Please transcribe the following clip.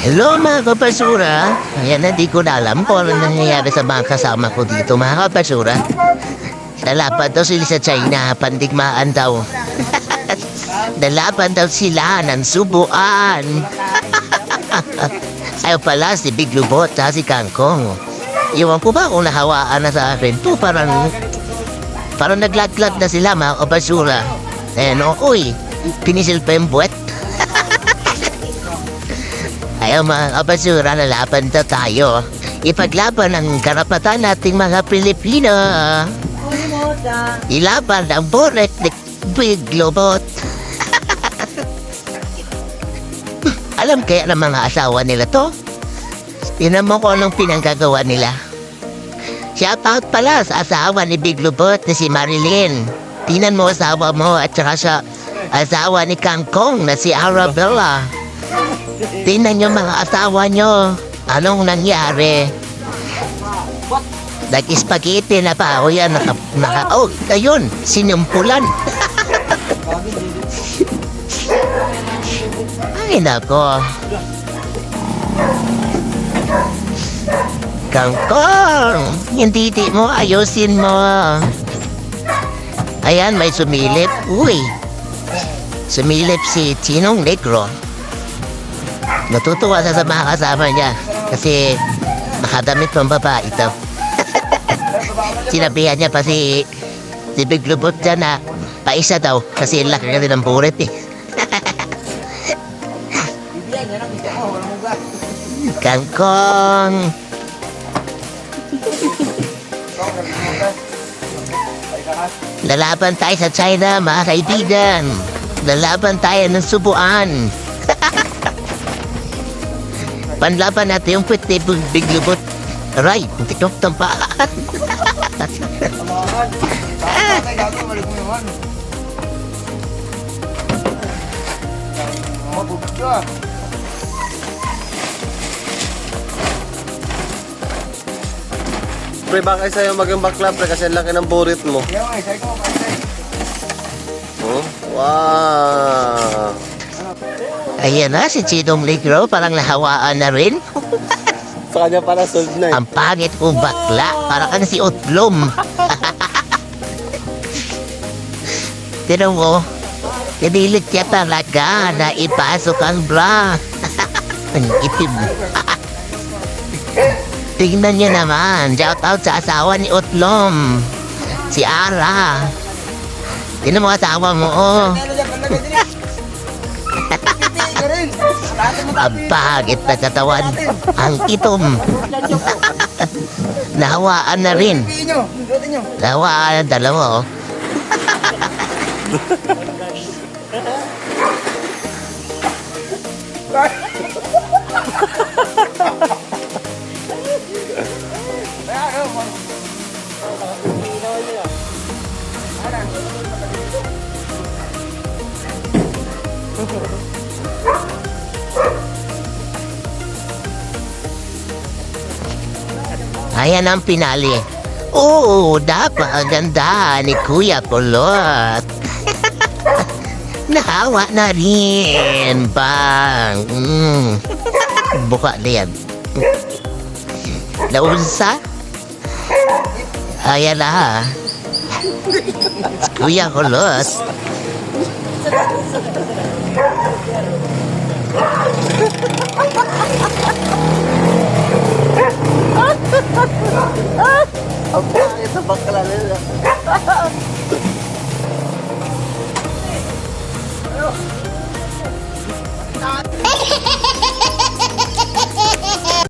Hello mga kapasura. Ayan na, di ko na alam kung ano nangyayari sa mga kasama ko dito mga kapasura. Lalaban daw sila sa China, pandigmaan daw. Lalaban daw sila ng subuan. Ayaw pala si Big Lubot at si Kangkong. Iwan ko ba kung nahawaan na sa akin to, parang naglaglag na sila mga kapasura. Ayan o, uy, pinisil pa yung buwet. Ayaw mga kapasura, lalaban na tayo. Ipaglaban ang karapatan nating mga Pilipino. Ilaban ang boret ni Big Lobot. Alam kaya ng mga asawa nila to? Tinan mo kung anong pinanggagawa nila. Shout out pala sa asawa ni Big Lobot na si Marilyn. Tinan mo asawa mo at saka sa asawa ni Kangkong na si Arabella. Tingnan nyo mga asawa nyo. Anong nangyari? Nag-spaghetti na pa ako yan. Oh, ayun. Sinumpulan. Ay, nako. Kangkong, hindi mo, ayusin mo. Ayan, may sumilip. Uy. Sumilip si Chinong Negro. Natutuwa sa mga kasama niya kasi makadamit pang babae ito. Sinabihan niya pa si Big Lubot dyan na paisa daw kasi laki ka din ng buret eh. Kangkong. Lalaban tayo sa China mga kaibigan. Lalaban tayo ng subuan. Panlaban natin yung pwede Big Lubot. Aray, tiktok tampaan. Pre, baka sa'yo maging bakla, pre, kasi ang laki ng burit mo. Oh, wow. Ayan na, si Chinong Negro parang nahawaan na rin. Sa kanya para solve na eh. Ang pangit kong bakla, parang ka na si Otlom. Tino mo, pinilit niya talaga na ipasok ang bra. Ang itim. Tingnan niyo naman, shout out sa asawa ni Otlom. Si Ara. Tingnan mo asawa mo, oh. Ang pangit na katawan. Ang itom. Nahawaan na rin. Nahawaan ang dalawa, oh. Ayan ang pinali. Oo, dapat ang ganda ni Kuya Kulot. Nahawa na rin, bang. Buka na yan. Naunsa? Ayan na. Kuya Kulot. Ang pangit na bakla nila.